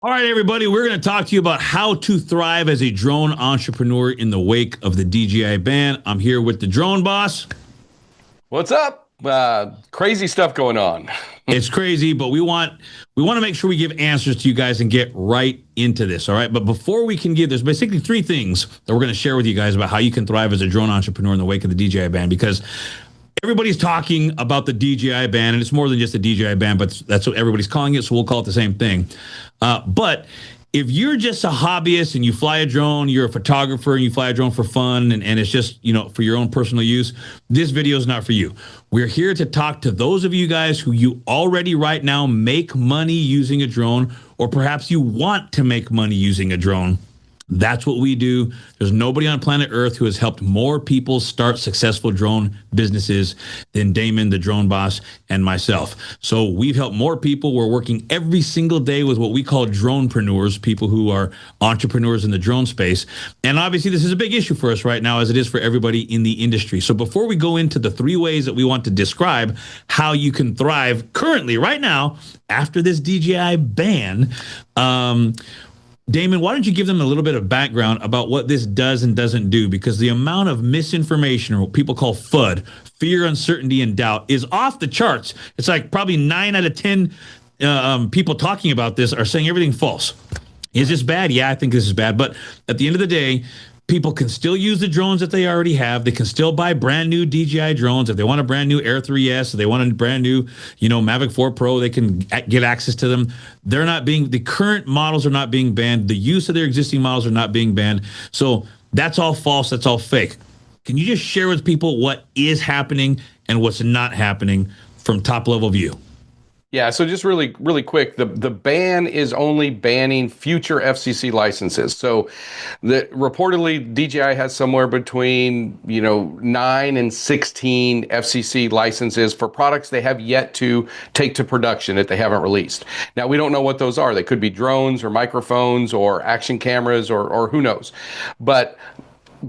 All right, everybody, we're going to talk to you about how to thrive as a drone entrepreneur in the wake of the DJI ban. I'm here with the drone boss. What's up? Crazy stuff going on. It's crazy, but we want to make sure we give answers to you guys and get right into this. All right. But before we can there's basically three things that we're going to share with you guys about how you can thrive as a drone entrepreneur in the wake of the DJI ban, because everybody's talking about the DJI ban, and it's more than just the DJI ban, but that's what everybody's calling it. So we'll call it the same thing. But if you're just a hobbyist and you fly a drone, you're a photographer and you fly a drone for fun, and it's just, for your own personal use, this video is not for you. We're here to talk to those of you guys who you already right now make money using a drone, or perhaps you want to make money using a drone. That's what we do. There's nobody on planet Earth who has helped more people start successful drone businesses than Damon, the drone boss, and myself. So we've helped more people. We're working every single day with what we call dronepreneurs, people who are entrepreneurs in the drone space. And obviously, this is a big issue for us right now, as it is for everybody in the industry. So before we go into the three ways that we want to describe how you can thrive currently, right now, after this DJI ban, Damon, why don't you give them a little bit of background about what this does and doesn't do? Because the amount of misinformation, or what people call FUD, fear, uncertainty, and doubt, is off the charts. It's like probably 9 out of 10 people talking about this are saying everything false. Is this bad? Yeah, I think this is bad. But at the end of the day, people can still use the drones that they already have. They can still buy brand new DJI drones. If they want a brand new Air 3S, if they want a brand new, Mavic 4 Pro, they can get access to them. The current models are not being banned. The use of their existing models are not being banned. So that's all false. That's all fake. Can you just share with people what is happening and what's not happening from top level view? Yeah, so just really quick, the ban is only banning future FCC licenses. So reportedly DJI has somewhere between 9 and 16 FCC licenses for products they have yet to take to production that they haven't released. Now, we don't know what those are. They could be drones or microphones or action cameras or who knows. But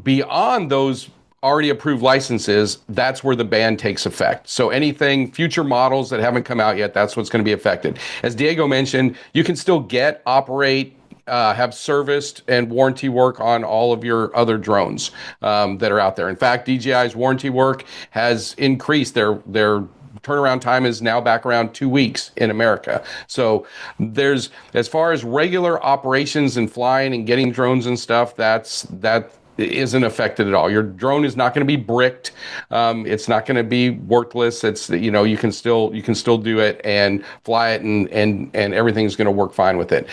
beyond those already approved licenses, that's where the ban takes effect. So anything, future models that haven't come out yet, that's what's going to be affected. As Diego mentioned, you can still operate, have serviced and warranty work on all of your other drones that are out there. In fact, DJI's warranty work has increased. Their turnaround time is now back around 2 weeks in America. So as far as regular operations and flying and getting drones and stuff, that isn't affected at all. Your drone is not going to be bricked. It's not going to be worthless. It's you can still do it and fly it, and everything's going to work fine with it.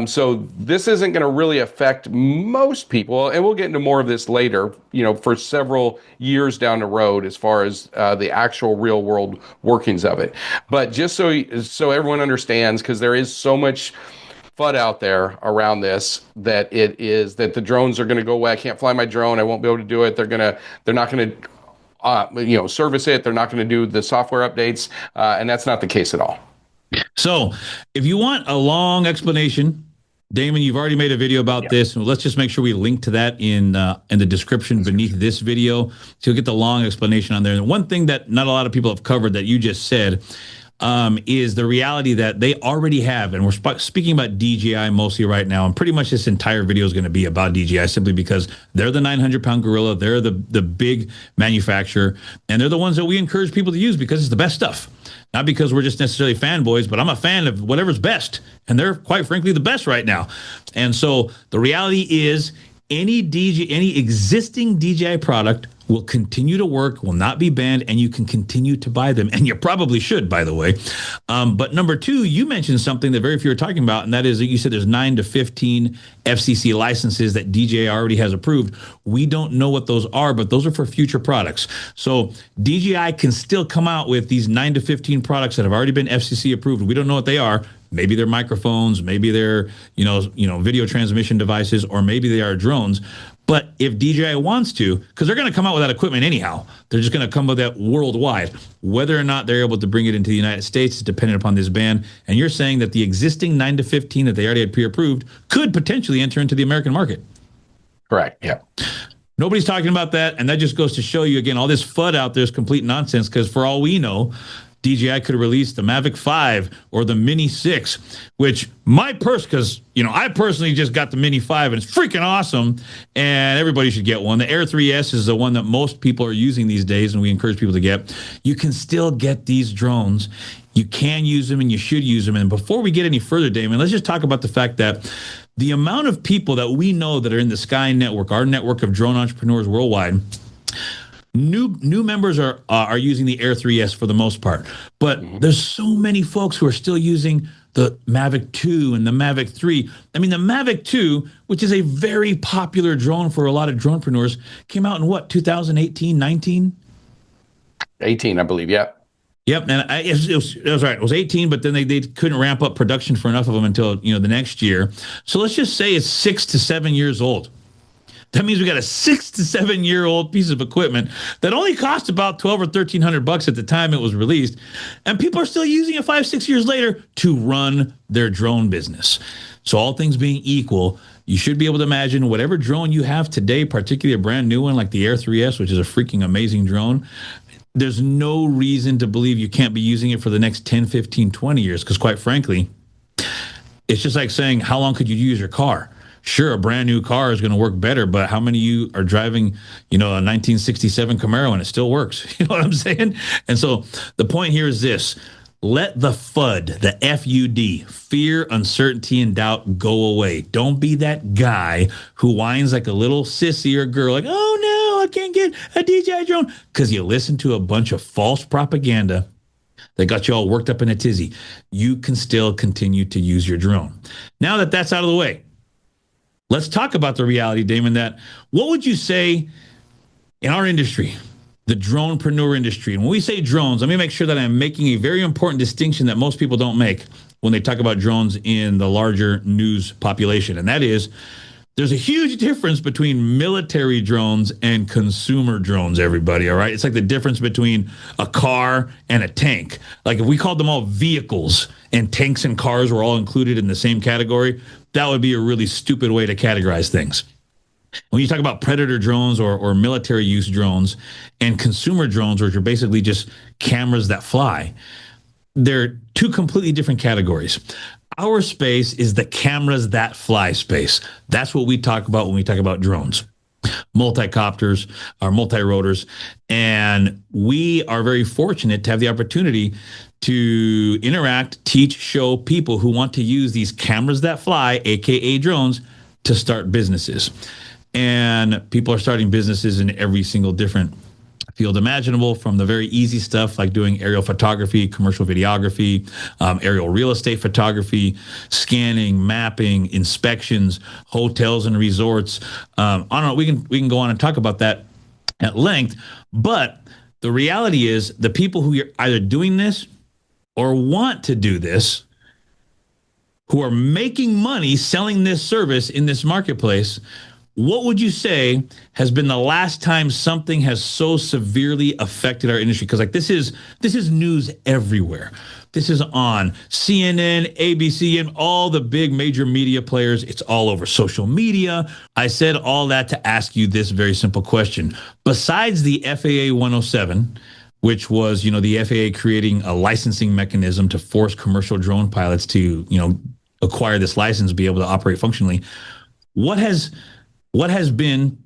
So this isn't going to really affect most people, and we'll get into more of this later. For several years down the road, as far as the actual real world workings of it. But just so everyone understands, because there is so much FUD out there around this, that the drones are going to go away. I can't fly my drone. I won't be able to do it. They're not going to service it. They're not going to do the software updates, and that's not the case at all. So if you want a long explanation, Damon, you've already made a video about this. Let's just make sure we link to that in the description beneath this video, so you'll get the long explanation on there. And one thing that not a lot of people have covered that you just said is the reality that they already have, and we're speaking about DJI mostly right now, and pretty much this entire video is going to be about DJI, simply because they're the 900-pound gorilla, they're the big manufacturer, and they're the ones that we encourage people to use because it's the best stuff. Not because we're just necessarily fanboys, but I'm a fan of whatever's best, and they're quite frankly the best right now. And so the reality is, any existing DJI product will continue to work, will not be banned, and you can continue to buy them. And you probably should, by the way. But number two, you mentioned something that very few are talking about, and that is that you said there's 9 to 15 FCC licenses that DJI already has approved. We don't know what those are, but those are for future products. So DJI can still come out with these 9 to 15 products that have already been FCC approved. We don't know what they are. Maybe they're microphones, maybe they're, video transmission devices, or maybe they are drones. But if DJI wants to, because they're going to come out with that equipment anyhow, they're just going to come with that worldwide. Whether or not they're able to bring it into the United States is dependent upon this ban. And you're saying that the existing 9 to 15 that they already had pre-approved could potentially enter into the American market. Correct. Yeah. Nobody's talking about that. And that just goes to show you, again, all this FUD out there is complete nonsense, because for all we know, DJI could have released the Mavic 5 or the Mini 6, which because, I personally just got the Mini 5 and it's freaking awesome and everybody should get one. The Air 3S is the one that most people are using these days and we encourage people to get. You can still get these drones. You can use them and you should use them. And before we get any further, Damon, let's just talk about the fact that the amount of people that we know that are in the Sky Network, our network of drone entrepreneurs worldwide, new members are using the Air 3S for the most part, but there's so many folks who are still using the Mavic 2 and the Mavic 3. I mean, the Mavic 2, which is a very popular drone for a lot of dronepreneurs, came out in what, 2018, 19? 18, I believe. Yeah. Yep, and it was right. It was 18, but then they couldn't ramp up production for enough of them until the next year. So let's just say it's 6 to 7 years old. That means we got a 6 to 7 year old piece of equipment that only cost about $1,200 or $1,300 at the time it was released, and people are still using it 5, 6 years later to run their drone business. So all things being equal, you should be able to imagine whatever drone you have today, particularly a brand new one like the Air 3S, which is a freaking amazing drone. There's no reason to believe you can't be using it for the next 10, 15, 20 years. Because quite frankly, it's just like saying, how long could you use your car? Sure, a brand new car is going to work better, but how many of you are driving, a 1967 Camaro and it still works? You know what I'm saying? And so the point here is this. Let the FUD, the FUD, fear, uncertainty, and doubt go away. Don't be that guy who whines like a little sissy or girl, like, oh no, I can't get a DJI drone, because you listen to a bunch of false propaganda that got you all worked up in a tizzy. You can still continue to use your drone. Now that that's out of the way, let's talk about the reality, Damon, that what would you say in our industry, the dronepreneur industry? And when we say drones, let me make sure that I'm making a very important distinction that most people don't make when they talk about drones in the larger news population. And that is, there's a huge difference between military drones and consumer drones, everybody, all right? It's like the difference between a car and a tank. Like if we called them all vehicles and tanks and cars were all included in the same category, that would be a really stupid way to categorize things. When you talk about predator drones or military use drones and consumer drones, which are basically just cameras that fly, they're two completely different categories. Our space is the cameras that fly space. That's what we talk about when we talk about drones, multi-copters or multi-rotors. And we are very fortunate to have the opportunity to interact, teach, show people who want to use these cameras that fly, AKA drones, to start businesses. And people are starting businesses in every single different field imaginable, from the very easy stuff like doing aerial photography, commercial videography, aerial real estate photography, scanning, mapping, inspections, hotels and resorts. I don't know. We can go on and talk about that at length. But the reality is, the people who are either doing this or want to do this, who are making money selling this service in this marketplace, what would you say has been the last time something has so severely affected our industry? Because like this is news everywhere. This is on CNN, ABC, and all the big major media players. It's all over social media. I said all that to ask you this very simple question. Besides the FAA 107, which was, the FAA creating a licensing mechanism to force commercial drone pilots to, acquire this license, be able to operate functionally, what has been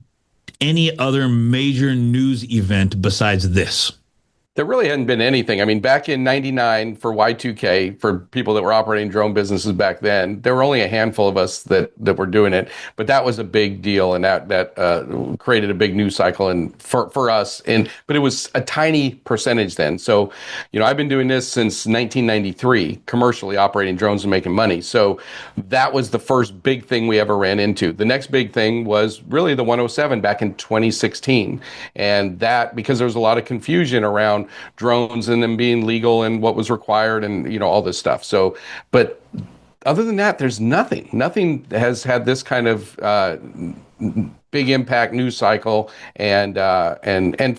any other major news event besides this? There really hadn't been anything. I mean, back in 99 for Y2K, for people that were operating drone businesses back then, there were only a handful of us that were doing it. But that was a big deal, and that created a big news cycle and for us. But it was a tiny percentage then. So, I've been doing this since 1993, commercially operating drones and making money. So that was the first big thing we ever ran into. The next big thing was really the 107 back in 2016. And that, because there was a lot of confusion around drones and them being legal and what was required and all this stuff. So, but other than that, there's nothing has had this kind of big impact news cycle and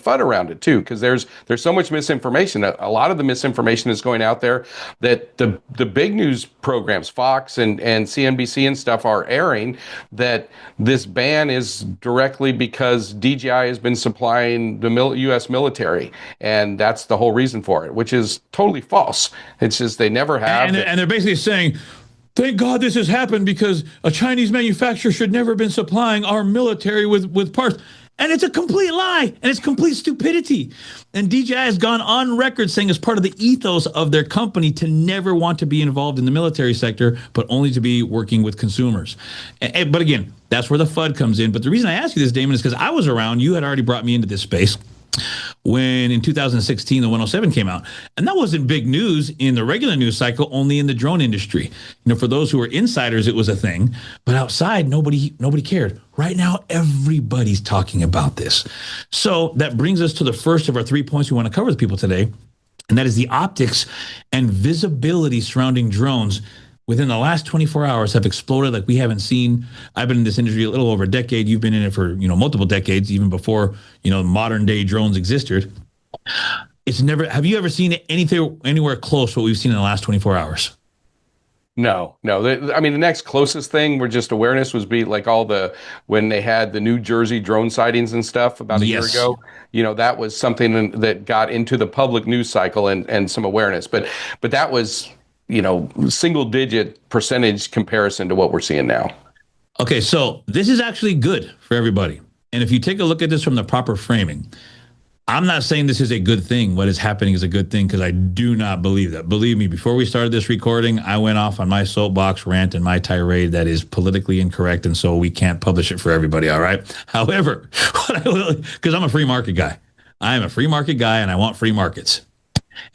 fun around it too, because there's so much misinformation. A lot of the misinformation is going out there that the big news programs, Fox and CNBC and stuff, are airing that this ban is directly because DJI has been supplying the U.S. military, and that's the whole reason for it, which is totally false. It's just they never have. And they're basically saying, thank God this has happened because a Chinese manufacturer should never have been supplying our military with parts. And it's a complete lie, and it's complete stupidity. And DJI has gone on record saying as part of the ethos of their company to never want to be involved in the military sector, but only to be working with consumers. But again, that's where the FUD comes in. But the reason I ask you this, Damon, is because I was around. You had already brought me into this space when in 2016 the 107 came out, and that wasn't big news in the regular news cycle, only in the drone industry. You know, for those who were insiders it was a thing, but outside nobody cared. Right now everybody's talking about this. So that brings us to the first of our 3 points we want to cover with people today, and that is the optics and visibility surrounding drones within the last 24 hours have exploded like we haven't seen. I've been in this industry a little over a decade. You've been in it for, multiple decades, even before, modern day drones existed. It's never, have you ever seen anything anywhere close to what we've seen in the last 24 hours? No. I mean, the next closest thing where just awareness was like when they had the New Jersey drone sightings and stuff about a year ago, that was something that got into the public news cycle and some awareness, but that was, single digit percentage comparison to what we're seeing now. Okay, so this is actually good for everybody. And if you take a look at this from the proper framing, I'm not saying this is a good thing. What is happening is a good thing, because I do not believe that. Believe me, before we started this recording, I went off on my soapbox rant and my tirade that is politically incorrect, and so we can't publish it for everybody, all right? However, because I'm a free market guy. I am a free market guy, and I want free markets.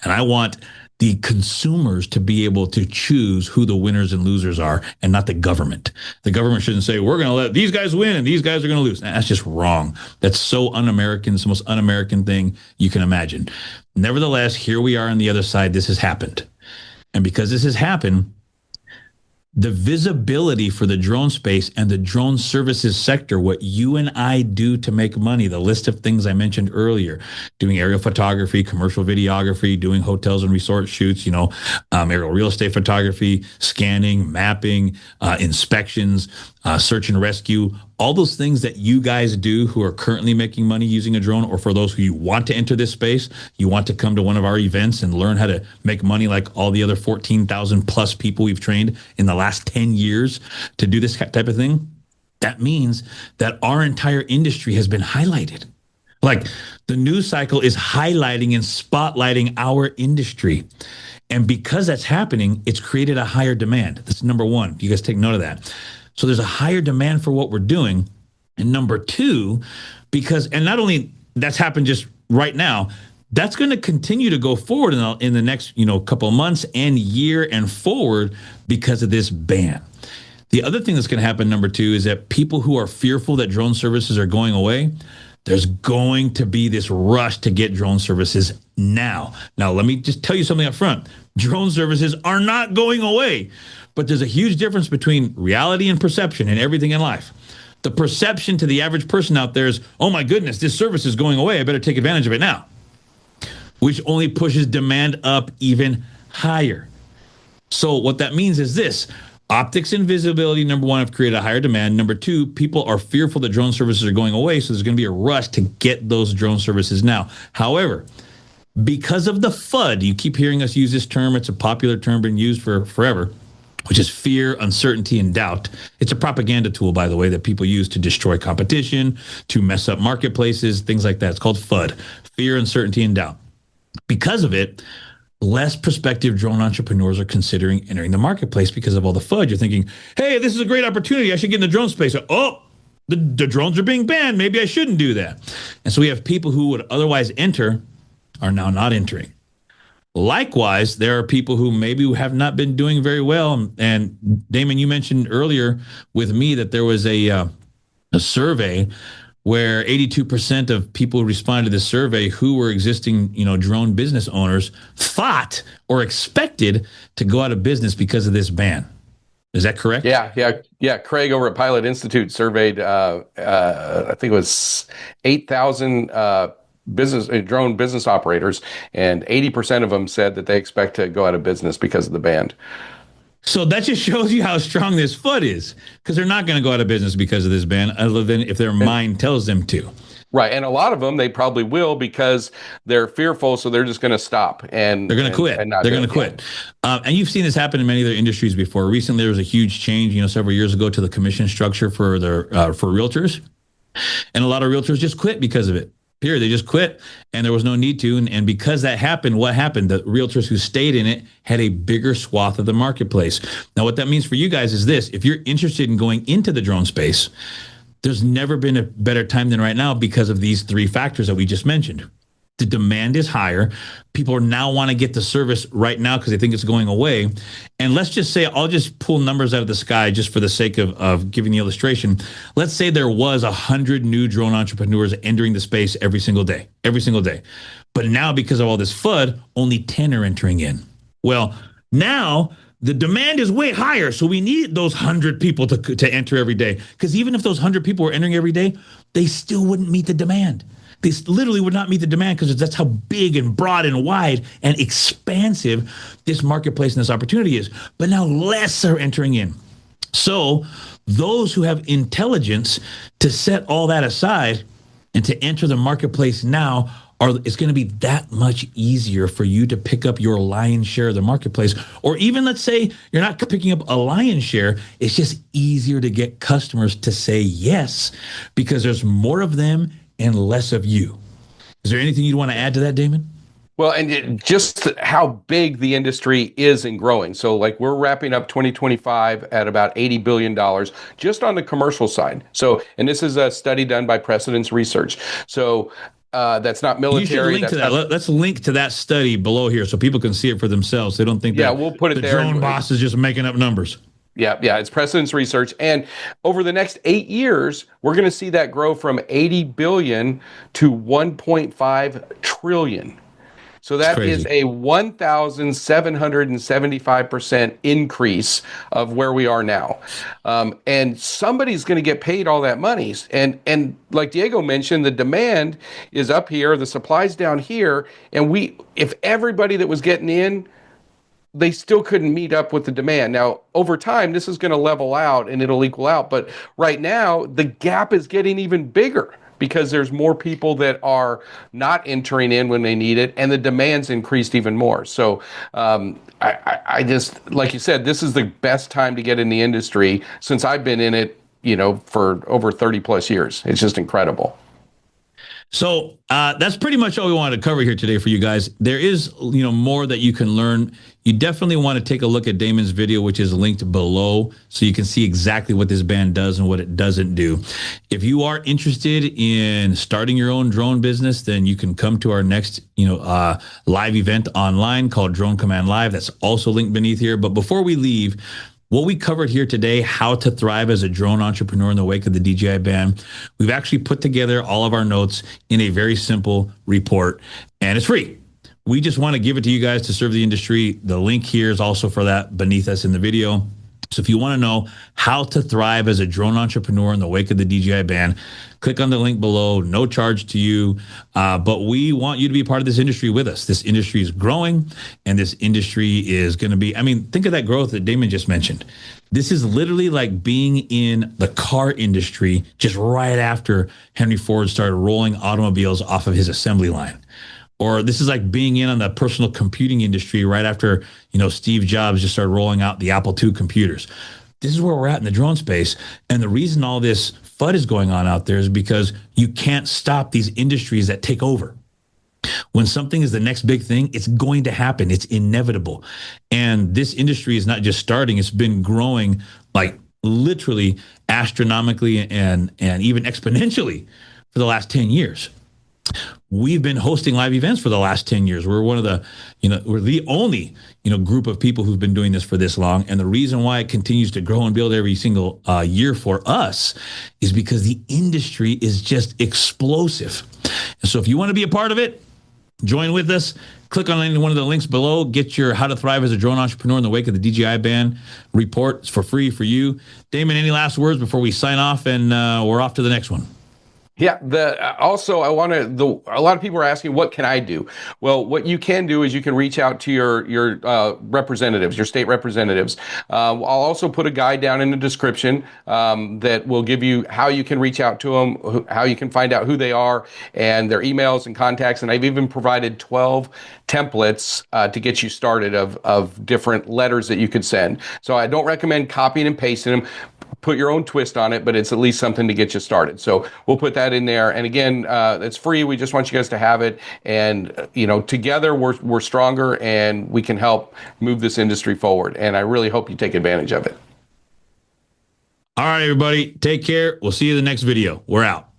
And I want the consumers to be able to choose who the winners and losers are, and not the government. The government shouldn't say, we're going to let these guys win and these guys are going to lose. That's just wrong. That's so un-American. It's the most un-American thing you can imagine. Nevertheless, here we are on the other side. This has happened. And because this has happened, the visibility for the drone space and the drone services sector, what you and I do to make money, the list of things I mentioned earlier, doing aerial photography, commercial videography, doing hotels and resort shoots, aerial real estate photography, scanning, mapping, inspections, search and rescue, all those things that you guys do who are currently making money using a drone, or for those who you want to enter this space, you want to come to one of our events and learn how to make money like all the other 14,000 plus people we've trained in the last 10 years to do this type of thing. That means that our entire industry has been highlighted. Like the news cycle is highlighting and spotlighting our industry. And because that's happening, it's created a higher demand. That's number one. You guys take note of that. So there's a higher demand for what we're doing. And number two, and not only that's happened just right now, that's going to continue to go forward in the next, couple of months and year and forward because of this ban. The other thing that's going to happen, number two, is that people who are fearful that drone services are going away, there's going to be this rush to get drone services now. Now, let me just tell you something up front. Drone services are not going away. But there's a huge difference between reality and perception in everything in life. The perception to the average person out there is, oh my goodness, this service is going away. I better take advantage of it now, which only pushes demand up even higher. So what that means is this: optics and visibility, number one, have created a higher demand. Number two, people are fearful that drone services are going away. So there's going to be a rush to get those drone services now. However, because of the FUD, you keep hearing us use this term. It's a popular term been used for forever, which is fear, uncertainty, and doubt. It's a propaganda tool, by the way, that people use to destroy competition, to mess up marketplaces, things like that. It's called FUD, fear, uncertainty, and doubt. Because of it, less prospective drone entrepreneurs are considering entering the marketplace because of all the FUD. You're thinking, hey, this is a great opportunity. I should get in the drone space. Oh, the drones are being banned. Maybe I shouldn't do that. And so we have people who would otherwise enter are now not entering. Likewise, there are people who maybe have not been doing very well. And Damon, you mentioned earlier with me that there was a survey where 82% of people who responded to this survey who were existing, drone business owners thought or expected to go out of business because of this ban. Is that correct? Yeah. Craig over at Pilot Institute surveyed, I think it was 8,000 drone business operators, and 80% of them said that they expect to go out of business because of the ban. So that just shows you how strong this foot is, because they're not going to go out of business because of this ban, other than if their mind tells them to. Right. And a lot of them, they probably will because they're fearful. So they're just going to stop and they're going to quit. They're going to quit. And you've seen this happen in many other industries before. Recently, there was a huge change, several years ago, to the commission structure for for realtors. And a lot of realtors just quit because of it. Period. They just quit, and there was no need to. And because that happened, what happened? The realtors who stayed in it had a bigger swath of the marketplace. Now, what that means for you guys is this: if you're interested in going into the drone space, there's never been a better time than right now because of these three factors that we just mentioned. The demand is higher. People now want to get the service right now because they think it's going away. And let's just say, I'll just pull numbers out of the sky just for the sake of giving the illustration. Let's say there was 100 new drone entrepreneurs entering the space every single day. But now, because of all this FUD, only 10 are entering in. Well, now the demand is way higher. So we need those 100 people to enter every day. Because even if those 100 people were entering every day, they still wouldn't meet the demand. They literally would not meet the demand, because that's how big and broad and wide and expansive this marketplace and this opportunity is. But now less are entering in. So those who have intelligence to set all that aside and to enter the marketplace now, it's going to be that much easier for you to pick up your lion's share of the marketplace. Or even, let's say you're not picking up a lion's share, it's just easier to get customers to say yes, because there's more of them and less of you. Is there anything you'd want to add to that, Damon? Well, and just how big the industry is and growing. So like, we're wrapping up 2025 at about $80 billion just on the commercial side. So, and this is a study done by Precedence Research. So that's not military. You should link to that. Let's link to that study below here so people can see it for themselves. They don't think that we'll put it the there. Drone boss is just making up numbers. Yeah, it's Precedence Research. And over the next 8 years, we're going to see that grow from 80 billion to 1.5 trillion. So that is a 1,775% increase of where we are now. And somebody's going to get paid all that money. And like Diego mentioned, the demand is up here, the supply's down here. And if everybody that was getting in, they still couldn't meet up with the demand. Now, over time, this is going to level out and it'll equal out. But right now, the gap is getting even bigger because there's more people that are not entering in when they need it, and the demand's increased even more. So I just, like you said, this is the best time to get in the industry since I've been in it, for over 30 plus years. It's just incredible. So that's pretty much all we wanted to cover here today for you guys. There is, more that you can learn. You definitely want to take a look at Damon's video, which is linked below, so you can see exactly what this band does and what it doesn't do. If you are interested in starting your own drone business, then you can come to our next, live event online called Drone Command Live. That's also linked beneath here. But before we leave, what we covered here today, how to thrive as a drone entrepreneur in the wake of the DJI ban, we've actually put together all of our notes in a very simple report, and it's free. We just want to give it to you guys to serve the industry. The link here is also for that beneath us in the video. So if you want to know how to thrive as a drone entrepreneur in the wake of the DJI ban, click on the link below. No charge to you. But we want you to be part of this industry with us. This industry is growing, and this industry is going to be, think of that growth that Damon just mentioned. This is literally like being in the car industry just right after Henry Ford started rolling automobiles off of his assembly line. Or this is like being in on the personal computing industry right after, Steve Jobs just started rolling out the Apple II computers. This is where we're at in the drone space. And the reason all this FUD is going on out there is because you can't stop these industries that take over. When something is the next big thing, it's going to happen. It's inevitable. And this industry is not just starting, it's been growing like literally astronomically and even exponentially for the last 10 years. We've been hosting live events for the last 10 years. We're one of the, we're the only, group of people who've been doing this for this long. And the reason why it continues to grow and build every single year for us is because the industry is just explosive. And so if you want to be a part of it, Join with us. Click on any one of the links below. Get your How to Thrive as a Drone Entrepreneur in the Wake of the DJI ban report. It's for free for you. Damon, any last words before we sign off and we're off to the next one? Yeah. Also, I want to. A lot of people are asking, what can I do? Well, what you can do is you can reach out to your representatives, your state representatives. I'll also put a guide down in the description that will give you how you can reach out to them, how you can find out who they are, and their emails and contacts. And I've even provided 12 templates to get you started of different letters that you could send. So I don't recommend copying and pasting them. Put your own twist on it, but it's at least something to get you started. So we'll put that in there. And again, it's free. We just want you guys to have it. And, together we're stronger and we can help move this industry forward. And I really hope you take advantage of it. All right, everybody. Take care. We'll see you in the next video. We're out.